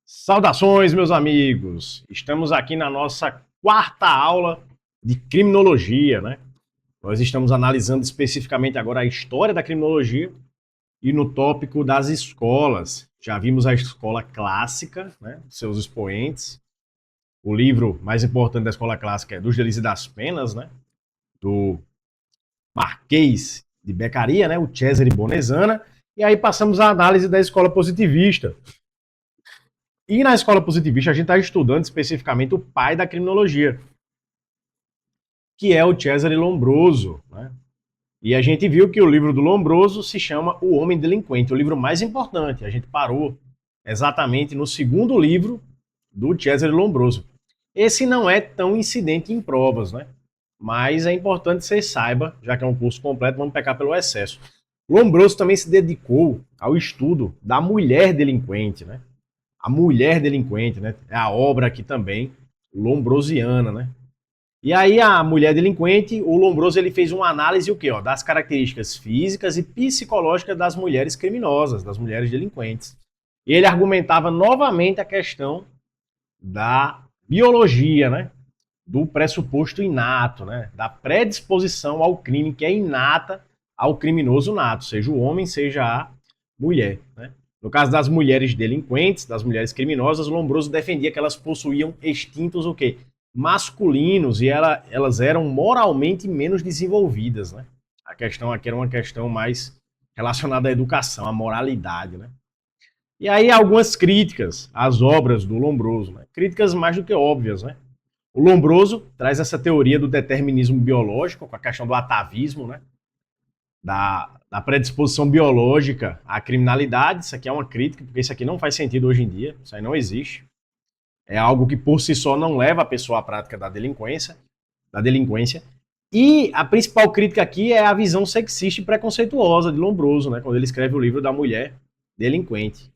Saudações, meus amigos! Estamos aqui na nossa quarta aula de criminologia, né? Nós estamos analisando especificamente agora a história da criminologia e no tópico das escolas. Já vimos a escola clássica, né? Seus expoentes. O livro mais importante da escola clássica é Dos Delícias e das Penas, né? Do Marquês de Beccaria, né? O Cesare Bonezana. E aí passamos à análise da escola positivista. E na escola positivista a gente está estudando especificamente o pai da criminologia, que é o Cesare Lombroso, né? E a gente viu que o livro do Lombroso se chama O Homem Delinquente, o livro mais importante. A gente parou exatamente no segundo livro do Cesare Lombroso. Esse não é tão incidente em provas, né? Mas é importante que você saiba, já que é um curso completo, vamos pecar pelo excesso. Lombroso também se dedicou ao estudo da mulher delinquente, né? A Mulher Delinquente, né? É a obra aqui também lombrosiana, né? E aí a Mulher Delinquente, o Lombroso ele fez uma análise o quê? Ó, das características físicas e psicológicas das mulheres criminosas, das mulheres delinquentes. E ele argumentava novamente a questão da biologia, né? Do pressuposto inato, né? Da predisposição ao crime que é inata ao criminoso nato, seja o homem, seja a mulher, né? No caso das mulheres delinquentes, das mulheres criminosas, Lombroso defendia que elas possuíam instintos o quê? Masculinos e elas eram moralmente menos desenvolvidas, né? A questão aqui era uma questão mais relacionada à educação, à moralidade, né? E aí algumas críticas às obras do Lombroso, né? Críticas mais do que óbvias, né? O Lombroso traz essa teoria do determinismo biológico, com a questão do atavismo, né? Da predisposição biológica à criminalidade. Isso aqui é uma crítica, porque isso aqui não faz sentido hoje em dia, isso aí não existe. É algo que por si só não leva a pessoa à prática da delinquência. E a principal crítica aqui é a visão sexista e preconceituosa de Lombroso, né? Quando ele escreve o livro da mulher delinquente.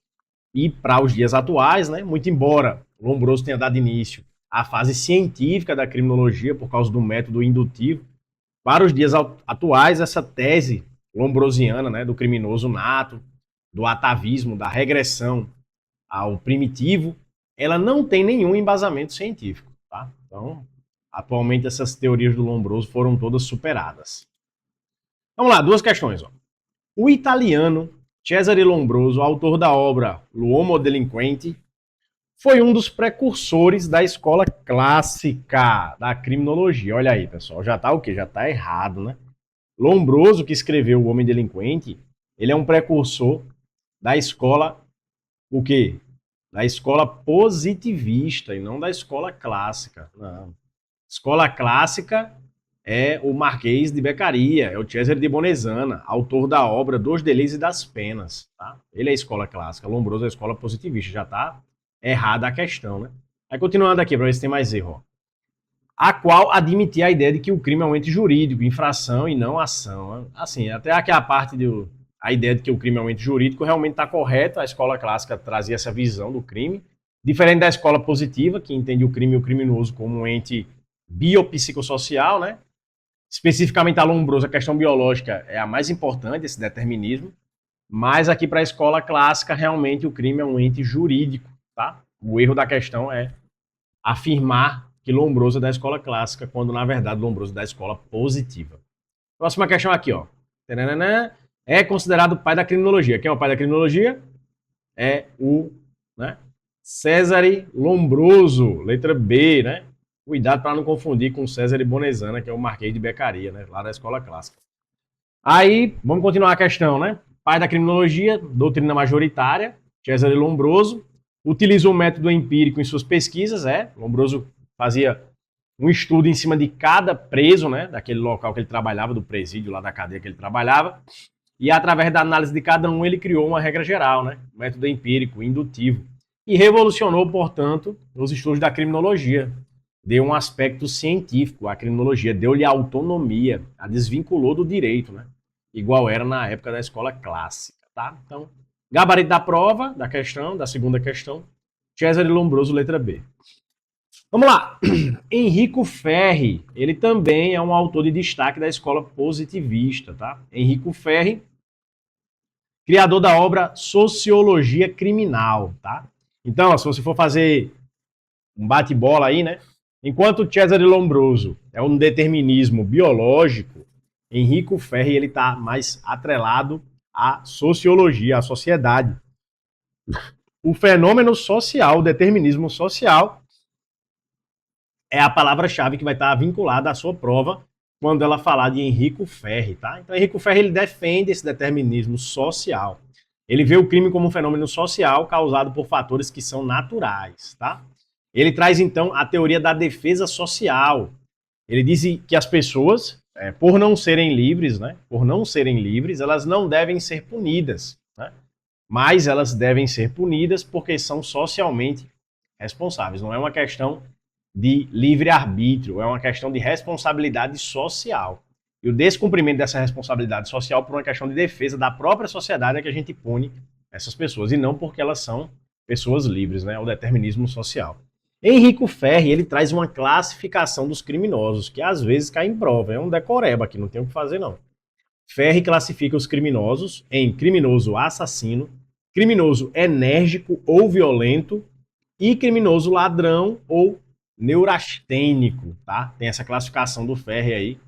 E para os dias atuais, né? Muito embora Lombroso tenha dado início à fase científica da criminologia por causa do método indutivo, para os dias atuais, essa tese lombrosiana, né, do criminoso nato, do atavismo, da regressão ao primitivo, ela não tem nenhum embasamento científico. Tá? Então, atualmente, essas teorias do Lombroso foram todas superadas. Vamos lá, duas questões. Ó. O italiano Cesare Lombroso, autor da obra L'Uomo Delinquente, foi um dos precursores da escola clássica da criminologia. Olha aí, pessoal, já tá o quê? Já tá errado, né? Lombroso, que escreveu O Homem Delinquente, ele é um precursor da escola, o quê? Da escola positivista e não da escola clássica. Não. Escola clássica é o Marquês de Beccaria, é o Cesare de Bonezana, autor da obra Dos Delícias e das Penas. Tá? Ele é a escola clássica, Lombroso é a escola positivista, já tá errada a questão, né? Aí continuando aqui, para ver se tem mais erro. A qual admitia a ideia de que o crime é um ente jurídico, infração e não ação. Assim, até aquela parte a ideia de que o crime é um ente jurídico realmente está correta, a escola clássica trazia essa visão do crime, diferente da escola positiva, que entende o crime e o criminoso como um ente biopsicossocial, né? Especificamente a Lombroso, a questão biológica é a mais importante, esse determinismo, mas aqui para a escola clássica, realmente o crime é um ente jurídico, tá? O erro da questão é afirmar que Lombroso é da escola clássica, quando na verdade Lombroso é da escola positiva. Próxima questão aqui, ó. É considerado o pai da criminologia. Quem é o pai da criminologia? É o, né, Cesare Lombroso, letra B, né? Cuidado para não confundir com Cesare Bonezana, que é o Marquês de Beccaria, né? Lá da escola clássica. Aí, vamos continuar a questão, né? Pai da criminologia, doutrina majoritária, Cesare Lombroso, utilizou o método empírico em suas pesquisas, Lombroso fazia um estudo em cima de cada preso, né, daquele local que ele trabalhava, do presídio lá da cadeia que ele trabalhava, e através da análise de cada um ele criou uma regra geral, né, um método empírico, indutivo, e revolucionou, portanto, os estudos da criminologia. Deu um aspecto científico à criminologia, deu-lhe autonomia, a desvinculou do direito, né, igual era na época da escola clássica, tá? Então, gabarito da prova, da questão, da segunda questão, Cesare Lombroso, letra B. Vamos lá. Enrico Ferri, ele também é um autor de destaque da escola positivista, tá? Enrico Ferri, criador da obra Sociologia Criminal, tá? Então, ó, se você for fazer um bate-bola aí, né? Enquanto Cesare Lombroso é um determinismo biológico, Enrico Ferri ele está mais atrelado à sociologia, à sociedade. O fenômeno social, o determinismo social, é a palavra-chave que vai estar vinculada à sua prova quando ela falar de Enrico Ferri, tá? Então, Enrico Ferri ele defende esse determinismo social. Ele vê o crime como um fenômeno social causado por fatores que são naturais, tá? Ele traz, então, a teoria da defesa social. Ele diz que as pessoas, por não serem livres, né, por não serem livres, elas não devem ser punidas, né? Mas elas devem ser punidas porque são socialmente responsáveis. Não é uma questão de livre-arbítrio, é uma questão de responsabilidade social. E o descumprimento dessa responsabilidade social por uma questão de defesa da própria sociedade é que a gente pune essas pessoas, e não porque elas são pessoas livres, né? O determinismo social. Enrico Ferri, ele traz uma classificação dos criminosos, que às vezes cai em prova. É um decoreba aqui, não tem o que fazer, não. Ferri classifica os criminosos em criminoso assassino, criminoso enérgico ou violento e criminoso ladrão ou neurastênico, tá? Tem essa classificação do Ferri aí,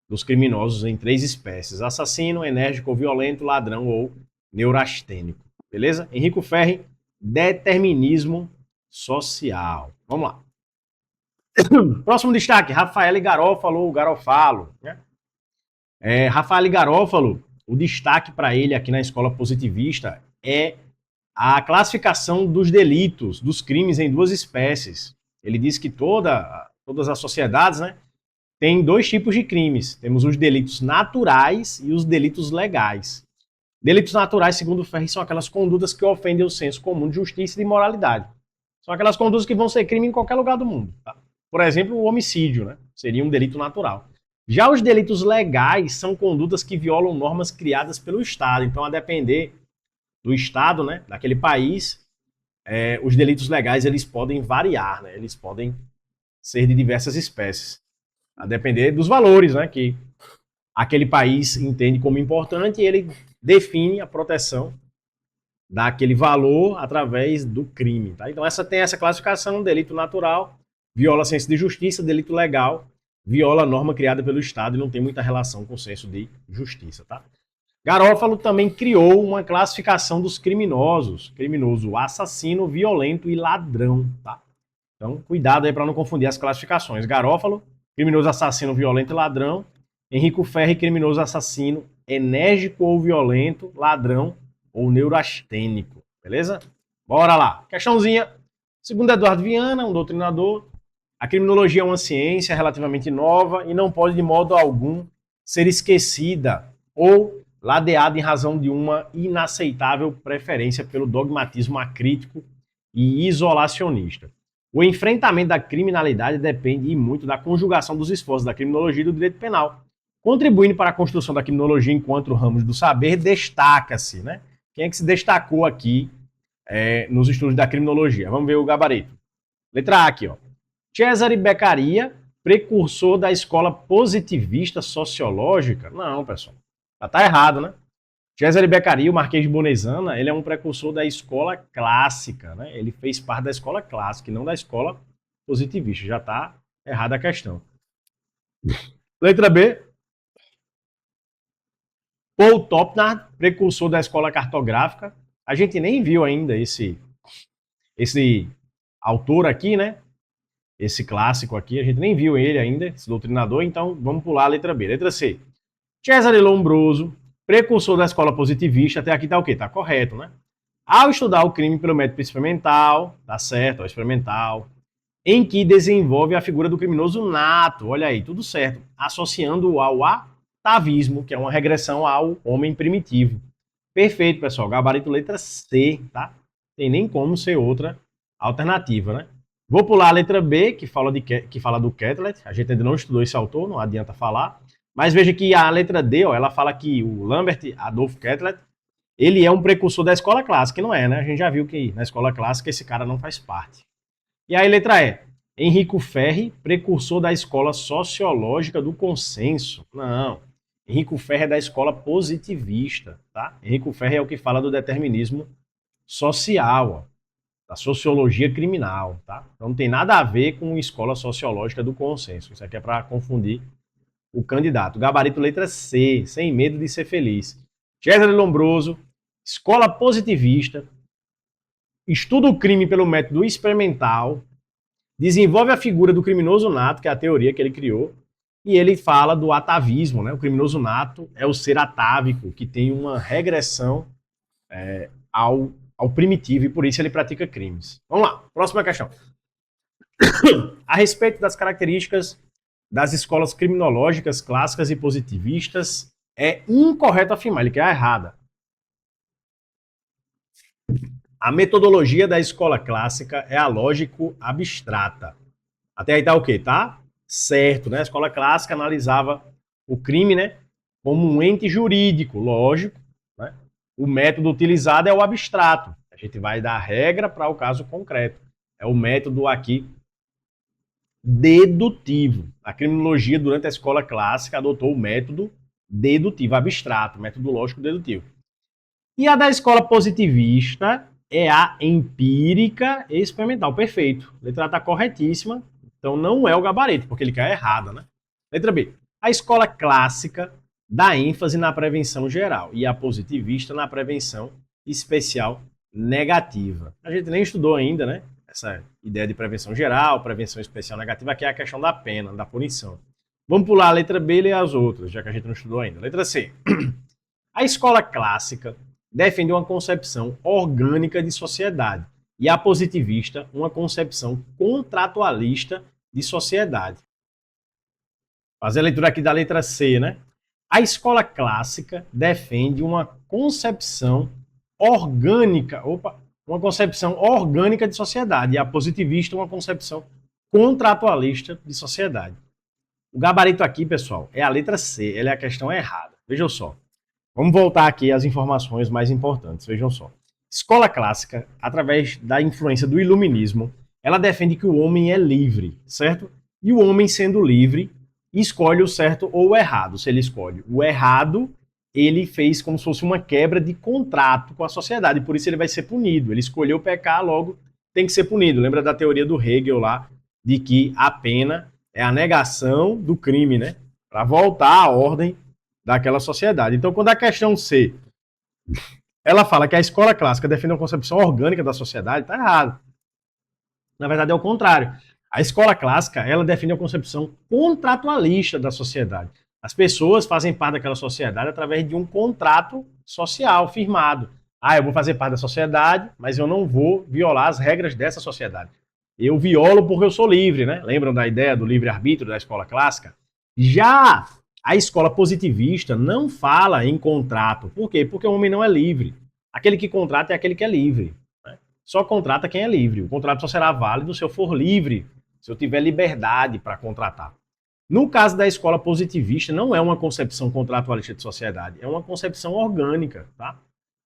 dos criminosos em 3 espécies: assassino, enérgico ou violento, ladrão ou neurastênico. Beleza? Enrico Ferri, determinismo social. Vamos lá. Próximo destaque, Raffaele Garofalo ou Garofalo, né? Raffaele Garofalo, o destaque para ele aqui na escola positivista é a classificação dos delitos, dos crimes em 2 espécies. Ele diz que todas as sociedades, né, têm 2 tipos de crimes. Temos os delitos naturais e os delitos legais. Delitos naturais, segundo o Ferri, são aquelas condutas que ofendem o senso comum de justiça e de moralidade. São aquelas condutas que vão ser crime em qualquer lugar do mundo. Tá? Por exemplo, o homicídio, né? Seria um delito natural. Já os delitos legais são condutas que violam normas criadas pelo Estado. Então, a depender do Estado, né, daquele país, os delitos legais eles podem variar, né? Eles podem ser de diversas espécies, a depender dos valores, né, que aquele país entende como importante, e ele define a proteção daquele valor através do crime. Tá? Então tem essa classificação: delito natural, viola senso de justiça; delito legal, viola a norma criada pelo Estado e não tem muita relação com o senso de justiça. Tá? Garofalo também criou uma classificação dos criminosos: criminoso assassino, violento e ladrão. Tá? Então, cuidado aí para não confundir as classificações. Garofalo, criminoso assassino, violento e ladrão. Enrico Ferri, criminoso assassino, enérgico ou violento, ladrão ou neurastênico. Beleza? Bora lá. Questãozinha. Segundo Eduardo Viana, um doutrinador, a criminologia é uma ciência relativamente nova e não pode de modo algum ser esquecida ou ladeada em razão de uma inaceitável preferência pelo dogmatismo acrítico e isolacionista. O enfrentamento da criminalidade depende muito da conjugação dos esforços da criminologia e do direito penal. Contribuindo para a construção da criminologia enquanto ramos do saber, destaca-se, né? Quem é que se destacou aqui nos estudos da criminologia? Vamos ver o gabarito. Letra A aqui, ó. Cesare Beccaria, precursor da escola positivista sociológica? Não, pessoal. Tá errado, né? Cesare Beccaria, o Marquês de Bonesana, ele é um precursor da escola clássica, né? Ele fez parte da escola clássica e não da escola positivista. Já está errada a questão. Letra B. Paul Topnard, precursor da escola cartográfica. A gente nem viu ainda esse autor aqui, né? Esse clássico aqui, a gente nem viu ele ainda, esse doutrinador, então vamos pular a letra B. Letra C. Cesare Lombroso, precursor da escola positivista, até aqui tá o quê? Tá correto, né? Ao estudar o crime pelo método experimental, tá certo, experimental, em que desenvolve a figura do criminoso nato, olha aí, tudo certo, associando-o ao atavismo, que é uma regressão ao homem primitivo. Perfeito, pessoal, gabarito letra C, tá? Tem nem como ser outra alternativa, né? Vou pular a letra B, que fala do Catlett. A gente ainda não estudou esse autor, não adianta falar. Mas veja que a letra D, ó, ela fala que o Lambert Adolf Catlett, ele é um precursor da escola clássica, não é, né? A gente já viu que na escola clássica esse cara não faz parte. E aí, letra E. Enrico Ferri, precursor da escola sociológica do consenso. Não. Enrico Ferri é da escola positivista, tá? Enrico Ferri é o que fala do determinismo social, ó. da sociologia criminal, tá? Então não tem nada a ver com escola sociológica do consenso. Isso aqui é para confundir o candidato. Gabarito letra C, sem medo de ser feliz. Cesare Lombroso, escola positivista, estuda o crime pelo método experimental, desenvolve a figura do criminoso nato, que é a teoria que ele criou, e ele fala do atavismo, né? O criminoso nato é o ser atávico, que tem uma regressão ao primitivo, e por isso ele pratica crimes. Vamos lá, próxima questão. A respeito das características das escolas criminológicas clássicas e positivistas, é incorreto afirmar, ele quer errada. A metodologia da escola clássica é a lógico-abstrata. Até aí tá o quê? Tá certo, né? A escola clássica analisava o crime, né, como um ente jurídico, lógico, né? O método utilizado é o abstrato. A gente vai dar regra para o caso concreto. É o método aqui dedutivo. A criminologia, durante a escola clássica, adotou o método dedutivo, abstrato, método lógico dedutivo. E a da escola positivista é a empírica e experimental. Perfeito. A letra A está corretíssima. Então não é o gabarito, porque ele cai errada, né? Letra B. A escola clássica dá ênfase na prevenção geral e a positivista na prevenção especial negativa. A gente nem estudou ainda, né? Essa ideia de prevenção geral, prevenção especial negativa, aqui é a questão da pena, da punição. Vamos pular a letra B e ler as outras, já que a gente não estudou ainda. Letra C. A escola clássica defende uma concepção orgânica de sociedade e a positivista uma concepção contratualista de sociedade. Fazer a leitura aqui da letra C, né? A escola clássica defende uma concepção orgânica, uma concepção orgânica de sociedade e a positivista uma concepção contratualista de sociedade. O gabarito aqui, pessoal, é a letra C, ela é a questão errada. Vejam só. Vamos voltar aqui às informações mais importantes, vejam só. Escola clássica, através da influência do iluminismo, ela defende que o homem é livre, certo? E o homem, sendo livre, escolhe o certo ou o errado. Se ele escolhe o errado, ele fez como se fosse uma quebra de contrato com a sociedade, por isso ele vai ser punido. Ele escolheu pecar, logo tem que ser punido. Lembra da teoria do Hegel lá, de que a pena é a negação do crime, né? Para voltar à ordem daquela sociedade. Então, quando a questão C, ela fala que a escola clássica defende uma concepção orgânica da sociedade, está errado. Na verdade, é o contrário. A escola clássica, ela defende uma concepção contratualista da sociedade. As pessoas fazem parte daquela sociedade através de um contrato social firmado. Ah, eu vou fazer parte da sociedade, mas eu não vou violar as regras dessa sociedade. Eu violo porque eu sou livre, né? Lembram da ideia do livre-arbítrio da escola clássica? Já a escola positivista não fala em contrato. Por quê? Porque o homem não é livre. Aquele que contrata é aquele que é livre. Né? Só contrata quem é livre. O contrato só será válido se eu for livre, se eu tiver liberdade para contratar. No caso da escola positivista, não é uma concepção contratualista de sociedade, é uma concepção orgânica. Tá?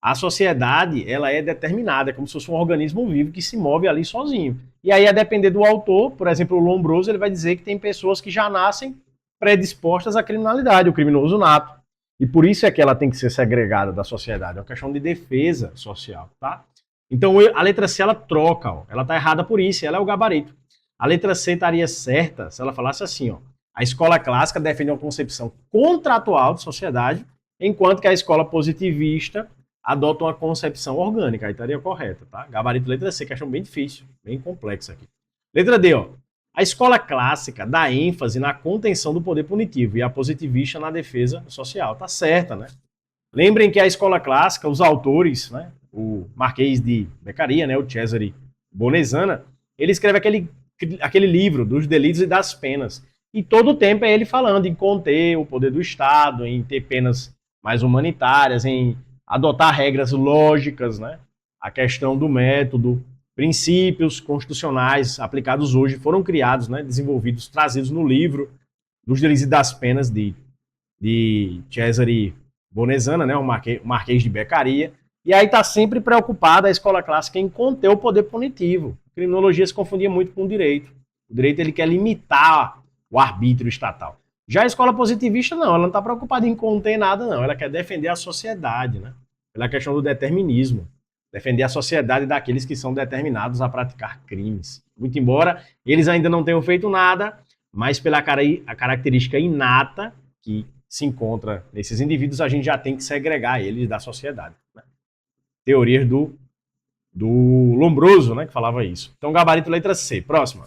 A sociedade, ela é determinada, é como se fosse um organismo vivo que se move ali sozinho. E aí, a depender do autor, por exemplo, o Lombroso, ele vai dizer que tem pessoas que já nascem predispostas à criminalidade, o criminoso nato. E por isso é que ela tem que ser segregada da sociedade. É uma questão de defesa social, tá? Então, a letra C, ela troca, ó. Ela tá errada por isso, ela é o gabarito. A letra C estaria certa se ela falasse assim, ó. A escola clássica defende uma concepção contratual de sociedade, enquanto que a escola positivista adota uma concepção orgânica. Aí estaria correta, tá? Gabarito letra C, questão bem difícil, bem complexa aqui. Letra D, ó. A escola clássica dá ênfase na contenção do poder punitivo e a positivista na defesa social. Tá certa, né? Lembrem que a escola clássica, os autores, né, o Marquês de Beccaria, né, o Cesare Bonesana, ele escreve aquele livro dos delitos e das penas. E todo o tempo é ele falando em conter o poder do Estado, em ter penas mais humanitárias, em adotar regras lógicas, né? A questão do método, princípios constitucionais aplicados hoje foram criados, né, desenvolvidos, trazidos no livro dos delitos e das penas de Cesare Bonesana, né, o Marquês de Beccaria. E aí está sempre preocupada a escola clássica em conter o poder punitivo. A criminologia se confundia muito com o direito. O direito ele quer limitar o arbítrio estatal. Já a escola positivista não, ela não está preocupada em conter nada não, ela quer defender a sociedade, né? Pela questão do determinismo. Defender a sociedade daqueles que são determinados a praticar crimes. Muito embora eles ainda não tenham feito nada, mas pela a característica inata que se encontra nesses indivíduos, a gente já tem que segregar eles da sociedade. Né? Teorias do Lombroso, né, que falava isso. Então, gabarito letra C. Próxima.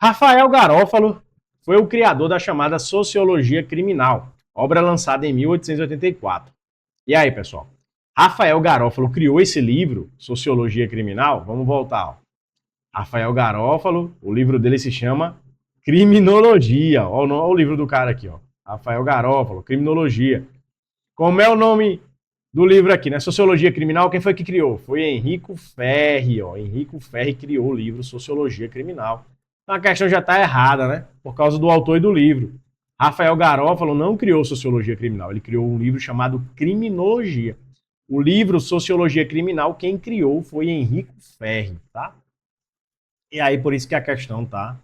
Rafael Garófalo foi o criador da chamada Sociologia Criminal, obra lançada em 1884. E aí, pessoal? Rafael Garófalo criou esse livro, Sociologia Criminal? Vamos voltar. Ó. Rafael Garófalo, o livro dele se chama Criminologia. Olha o livro do cara aqui, ó. Rafael Garófalo, Criminologia. Como é o nome do livro aqui, né? Sociologia Criminal, quem foi que criou? Foi Henrico Ferri, ó. Henrico Ferri criou o livro Sociologia Criminal. Então a questão já está errada, né? Por causa do autor e do livro. Rafael Garófalo não criou Sociologia Criminal, ele criou um livro chamado Criminologia. O livro Sociologia Criminal, quem criou foi Henrico Ferri, tá? E aí por isso que a questão tá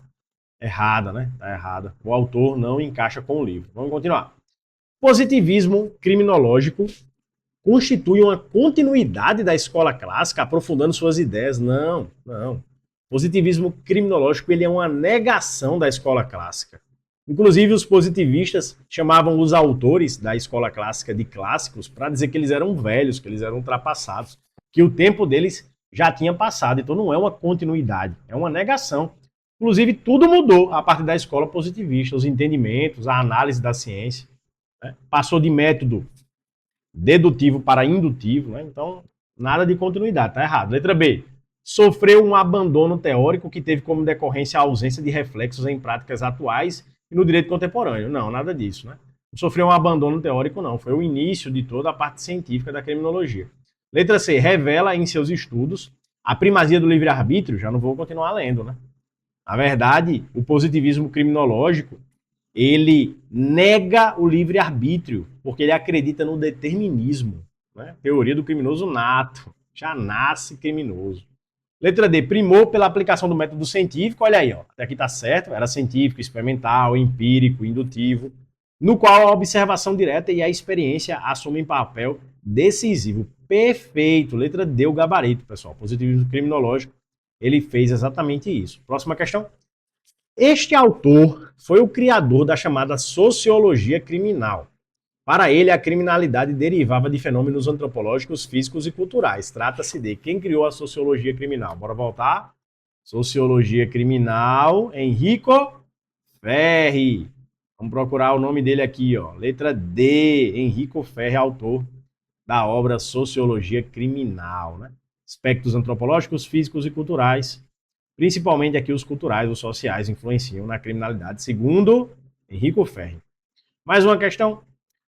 errada, né? Tá errada. O autor não encaixa com o livro. Vamos continuar. Positivismo criminológico constitui uma continuidade da escola clássica, aprofundando suas ideias. Não. Positivismo criminológico ele é uma negação da escola clássica. Inclusive, os positivistas chamavam os autores da escola clássica de clássicos para dizer que eles eram velhos, que eles eram ultrapassados, que o tempo deles já tinha passado. Então não é uma continuidade, é uma negação. Inclusive, tudo mudou a partir da escola positivista, os entendimentos, a análise da ciência. Né? Passou de método dedutivo para indutivo, né? Então nada de continuidade, tá errado. Letra B. Sofreu um abandono teórico que teve como decorrência a ausência de reflexos em práticas atuais e no direito contemporâneo. Não, nada disso, né? Não sofreu um abandono teórico, não. Foi o início de toda a parte científica da criminologia. Letra C. Revela em seus estudos a primazia do livre-arbítrio. Já não vou continuar lendo, né? Na verdade, o positivismo criminológico, ele nega o livre-arbítrio, porque ele acredita no determinismo. Né? Teoria do criminoso nato. Já nasce criminoso. Letra D, primou pela aplicação do método científico, olha aí, ó, até aqui tá certo, era científico, experimental, empírico, indutivo, no qual a observação direta e a experiência assumem papel decisivo. Perfeito, letra D, o gabarito, pessoal. Positivismo criminológico, ele fez exatamente isso. Próxima questão. Este autor foi o criador da chamada sociologia criminal. Para ele, a criminalidade derivava de fenômenos antropológicos, físicos e culturais. Trata-se de quem criou a sociologia criminal. Bora voltar? Sociologia criminal, Henrico Ferri. Vamos procurar o nome dele aqui, ó. Letra D, Henrico Ferri, autor da obra Sociologia Criminal. Né? Aspectos antropológicos, físicos e culturais. Principalmente aqui os culturais, os sociais, influenciam na criminalidade, segundo Henrico Ferri. Mais uma questão.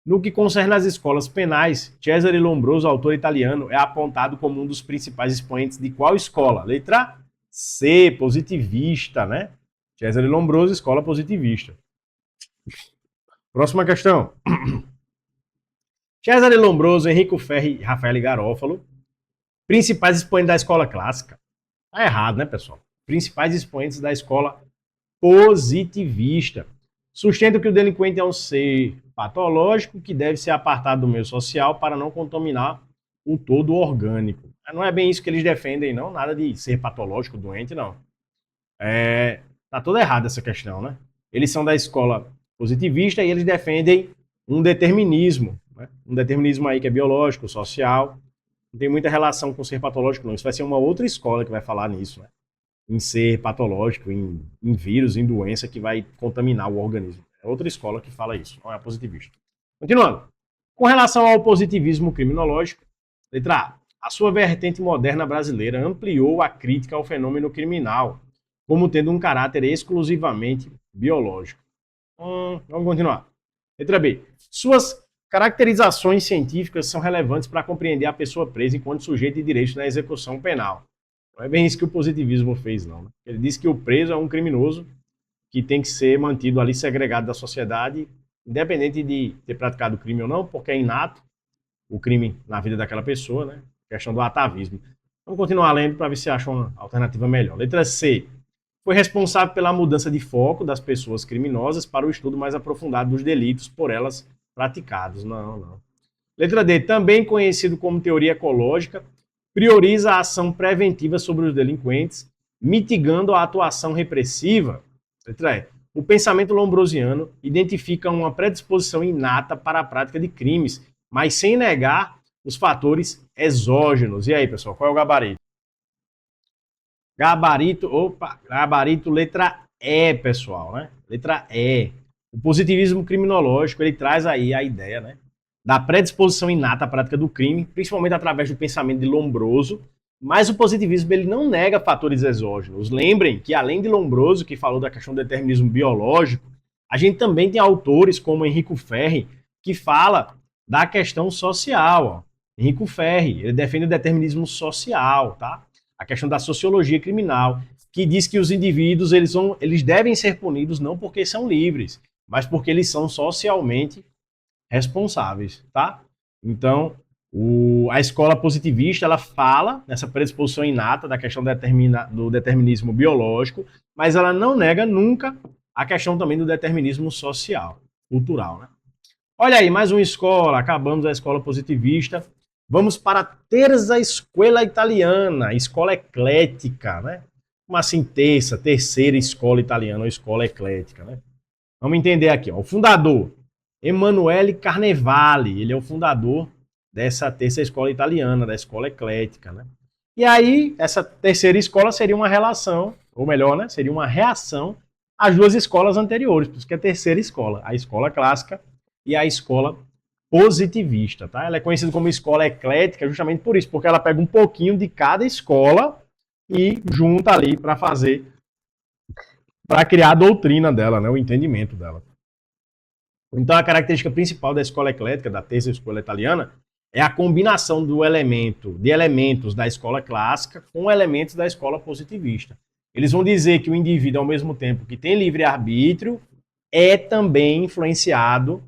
No que concerne às escolas penais, Cesare Lombroso, autor italiano, é apontado como um dos principais expoentes de qual escola? Letra C, positivista, né? Cesare Lombroso, escola positivista. Próxima questão. Cesare Lombroso, Enrico Ferri e Rafael Garófalo, principais expoentes da escola clássica. Tá errado, né, pessoal? Principais expoentes da escola positivista. Sustenta que o delinquente é um ser patológico que deve ser apartado do meio social para não contaminar o todo orgânico. Não é bem isso que eles defendem, não. Nada de ser patológico, doente, não. Tá toda errada essa questão, né? Eles são da escola positivista e eles defendem um determinismo. Né? Um determinismo aí que é biológico, social. Não tem muita relação com ser patológico, não. Isso vai ser uma outra escola que vai falar nisso, né? Em ser patológico, em vírus, em doença que vai contaminar o organismo. É outra escola que fala isso, não é a positivista. Continuando. Com relação ao positivismo criminológico, letra A sua vertente moderna brasileira ampliou a crítica ao fenômeno criminal, como tendo um caráter exclusivamente biológico. Vamos continuar. Letra B. Suas caracterizações científicas são relevantes para compreender a pessoa presa enquanto sujeito de direito na execução penal. Não é bem isso que o positivismo fez, não. Né? Ele diz que o preso é um criminoso que tem que ser mantido ali segregado da sociedade, independente de ter praticado crime ou não, porque é inato o crime na vida daquela pessoa, né? Questão do atavismo. Vamos continuar lendo para ver se acha uma alternativa melhor. Letra C. Foi responsável pela mudança de foco das pessoas criminosas para o estudo mais aprofundado dos delitos por elas praticados. Não. Letra D. Também conhecido como teoria ecológica, prioriza a ação preventiva sobre os delinquentes, mitigando a atuação repressiva. Letra E. O pensamento lombrosiano identifica uma predisposição inata para a prática de crimes, mas sem negar os fatores exógenos. E aí, pessoal, qual é o gabarito? Gabarito letra E, pessoal, né? Letra E. O positivismo criminológico, ele traz aí a ideia, né, da predisposição inata à prática do crime, principalmente através do pensamento de Lombroso, mas o positivismo ele não nega fatores exógenos. Lembrem que além de Lombroso, que falou da questão do determinismo biológico, a gente também tem autores como Enrico Ferri, que fala da questão social. Ó. Enrico Ferri, ele defende o determinismo social, tá? A questão da sociologia criminal, que diz que os indivíduos eles devem ser punidos não porque são livres, mas porque eles são socialmente responsáveis, tá? Então, a escola positivista, ela fala nessa predisposição inata da questão do determinismo biológico, mas ela não nega nunca a questão também do determinismo social, cultural, né? Olha aí, mais uma escola, acabamos a escola positivista, vamos para a terza escola italiana, escola eclética, né? Como assim terceira escola italiana ou escola eclética, né? Vamos entender aqui, ó. O fundador, Emanuele Carnevale, ele é o fundador dessa terceira escola italiana, da escola eclética, né? E aí, essa terceira escola seria uma relação, ou melhor, né, seria uma reação às duas escolas anteriores, por isso que é a terceira escola, a escola clássica e a escola positivista, tá? Ela é conhecida como escola eclética justamente por isso, porque ela pega um pouquinho de cada escola e junta ali para criar a doutrina dela, né, o entendimento dela. Então, a característica principal da escola eclética, da terceira escola italiana, é a combinação de elementos da escola clássica com elementos da escola positivista. Eles vão dizer que o indivíduo, ao mesmo tempo que tem livre-arbítrio, é também influenciado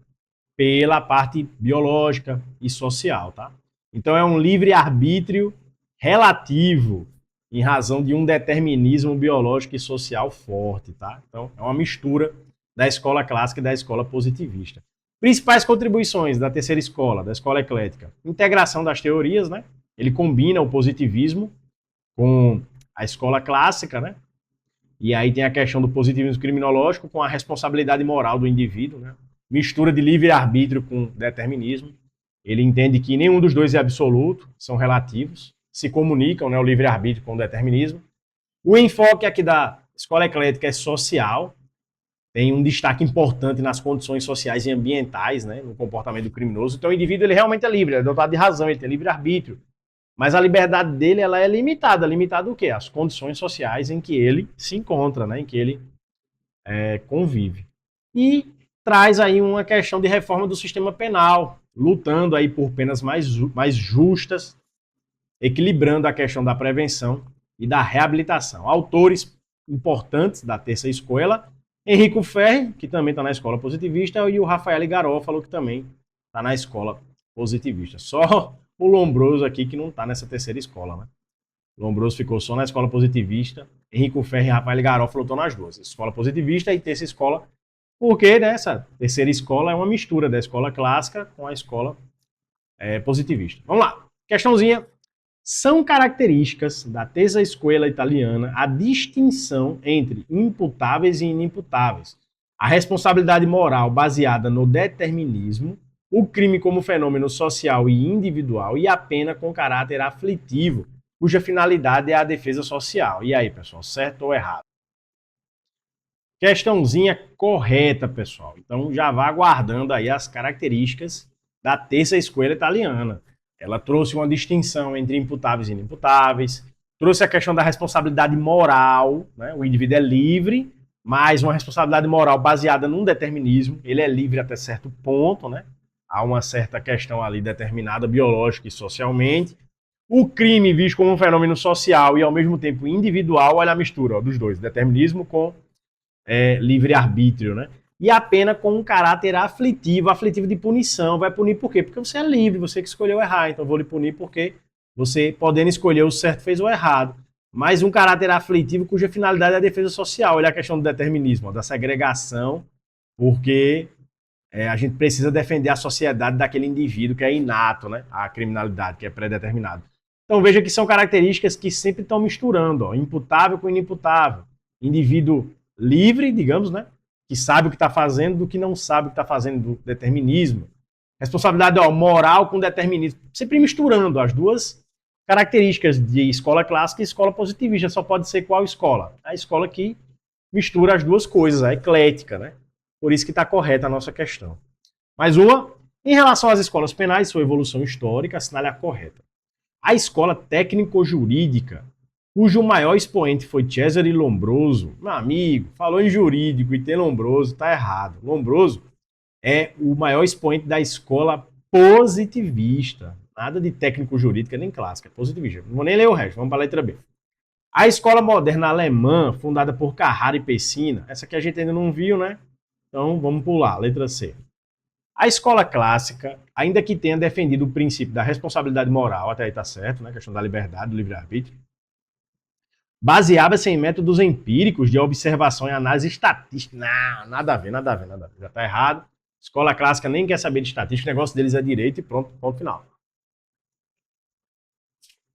pela parte biológica e social, tá? Então, é um livre-arbítrio relativo, em razão de um determinismo biológico e social forte, tá? Então, é uma mistura da escola clássica e da escola positivista. Principais contribuições da terceira escola, da escola eclética. Integração das teorias, né? Ele combina o positivismo com a escola clássica, né? E aí tem a questão do positivismo criminológico com a responsabilidade moral do indivíduo, né? Mistura de livre-arbítrio com determinismo. Ele entende que nenhum dos dois é absoluto, são relativos, se comunicam, né, o livre-arbítrio com o determinismo. O enfoque aqui da escola eclética é social, tem um destaque importante nas condições sociais e ambientais, né, no comportamento do criminoso. Então o indivíduo ele realmente é livre, ele é dotado de razão, ele tem livre-arbítrio. Mas a liberdade dele ela é limitada. Limitada o quê? As condições sociais em que ele se encontra, né, em que ele convive. E traz aí uma questão de reforma do sistema penal, lutando aí por penas mais justas, equilibrando a questão da prevenção e da reabilitação. Autores importantes da terceira escola, Enrico Ferri, que também está na escola positivista, e o Rafael Garófalo, que também está na escola positivista. Só o Lombroso aqui que não está nessa terceira escola, né? O Lombroso ficou só na escola positivista, Enrico Ferri e Rafael Garófalo estão nas duas, escola positivista e terceira escola, porque essa terceira escola é uma mistura da escola clássica com a escola positivista. Vamos lá, questãozinha. São características da terceira escola italiana a distinção entre imputáveis e inimputáveis, a responsabilidade moral baseada no determinismo, o crime como fenômeno social e individual e a pena com caráter aflitivo, cuja finalidade é a defesa social. E aí, pessoal, certo ou errado? Questãozinha correta, pessoal. Então já vá aguardando aí as características da terceira escola italiana. Ela trouxe uma distinção entre imputáveis e inimputáveis, trouxe a questão da responsabilidade moral, né? O indivíduo é livre, mas uma responsabilidade moral baseada num determinismo, ele é livre até certo ponto, né? Há uma certa questão ali determinada biológica e socialmente. O crime visto como um fenômeno social e ao mesmo tempo individual, olha a mistura dos dois, determinismo com livre-arbítrio, né? E a pena com um caráter aflitivo de punição. Vai punir por quê? Porque você é livre, você que escolheu errar, então vou lhe punir porque você, podendo escolher o certo, fez o errado. Mas um caráter aflitivo cuja finalidade é a defesa social. Olha a questão do determinismo, da segregação, porque a gente precisa defender a sociedade daquele indivíduo que é inato, né? A criminalidade, que é pré-determinado. Então veja que são características que sempre estão misturando, ó, imputável com inimputável. Indivíduo livre, digamos, né? Que sabe o que está fazendo do que não sabe o que está fazendo, do determinismo. Responsabilidade, ó, moral com determinismo. Sempre misturando as duas características de escola clássica e escola positivista. Só pode ser qual escola? A escola que mistura as duas coisas, a eclética, né? Por isso que está correta a nossa questão. Mais uma, em relação às escolas penais, sua evolução histórica, assinale a correta. A escola técnico-jurídica, cujo maior expoente foi Cesare Lombroso, meu amigo, falou em jurídico e tem Lombroso, tá errado. Lombroso é o maior expoente da escola positivista. Nada de técnico-jurídica nem clássica, é positivista. Não vou nem ler o resto, vamos para a letra B. A escola moderna alemã, fundada por Carrara e Pessina, essa aqui a gente ainda não viu, né? Então vamos pular, letra C. A escola clássica, ainda que tenha defendido o princípio da responsabilidade moral, até aí está certo, né? A questão da liberdade, do livre-arbítrio, baseava-se em métodos empíricos de observação e análise estatística. Não, nada a ver, nada a ver, nada a ver. Já está errado. Escola clássica nem quer saber de estatística, o negócio deles é direito e pronto, ponto final.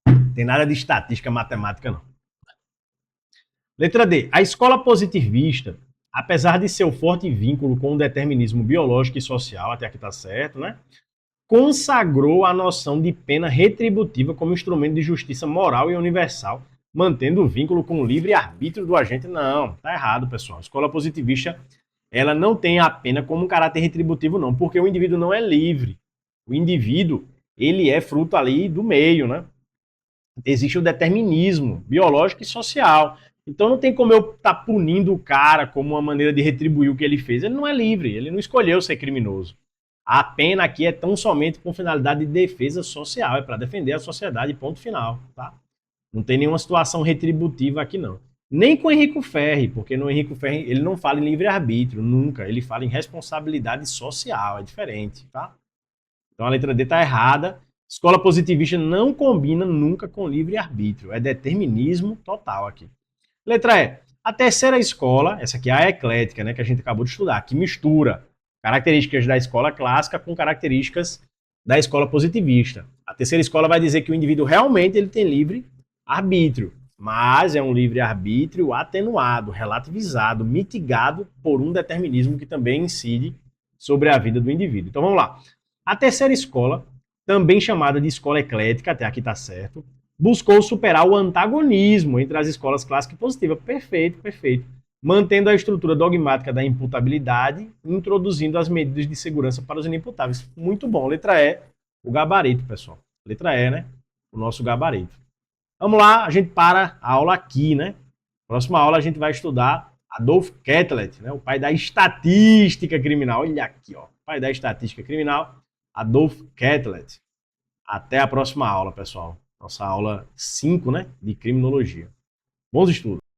Não tem nada de estatística, matemática, não. Letra D. A escola positivista, apesar de seu forte vínculo com o determinismo biológico e social, até aqui está certo, né? Consagrou a noção de pena retributiva como instrumento de justiça moral e universal, mantendo o vínculo com o livre-arbítrio do agente. Não, tá errado, pessoal. A escola positivista, ela não tem a pena como um caráter retributivo, não, porque o indivíduo não é livre. O indivíduo, ele é fruto ali do meio, né? Existe o determinismo biológico e social. Então não tem como eu estar punindo o cara como uma maneira de retribuir o que ele fez. Ele não é livre, ele não escolheu ser criminoso. A pena aqui é tão somente com finalidade de defesa social, é para defender a sociedade, ponto final, tá? Não tem nenhuma situação retributiva aqui não. Nem com Henrico Ferri, porque no Henrico Ferri ele não fala em livre-arbítrio, nunca. Ele fala em responsabilidade social, é diferente, tá? Então a letra D está errada. Escola positivista não combina nunca com livre-arbítrio, é determinismo total aqui. Letra E. A terceira escola, essa aqui é a eclética, né, que a gente acabou de estudar, que mistura características da escola clássica com características da escola positivista. A terceira escola vai dizer que o indivíduo realmente ele tem livre arbítrio, mas é um livre arbítrio atenuado, relativizado, mitigado por um determinismo que também incide sobre a vida do indivíduo. Então vamos lá. A terceira escola, também chamada de escola eclética, até aqui está certo, buscou superar o antagonismo entre as escolas clássica e positiva. Perfeito, perfeito. Mantendo a estrutura dogmática da imputabilidade, introduzindo as medidas de segurança para os inimputáveis. Muito bom. Letra E, o gabarito, pessoal. Letra E, né? O nosso gabarito. Vamos lá, a gente para a aula aqui, né? Próxima aula a gente vai estudar Adolf Quetelet, né? O pai da estatística criminal. Olha aqui, ó. O pai da estatística criminal, Adolf Quetelet. Até a próxima aula, pessoal. Nossa aula 5, né? De criminologia. Bons estudos.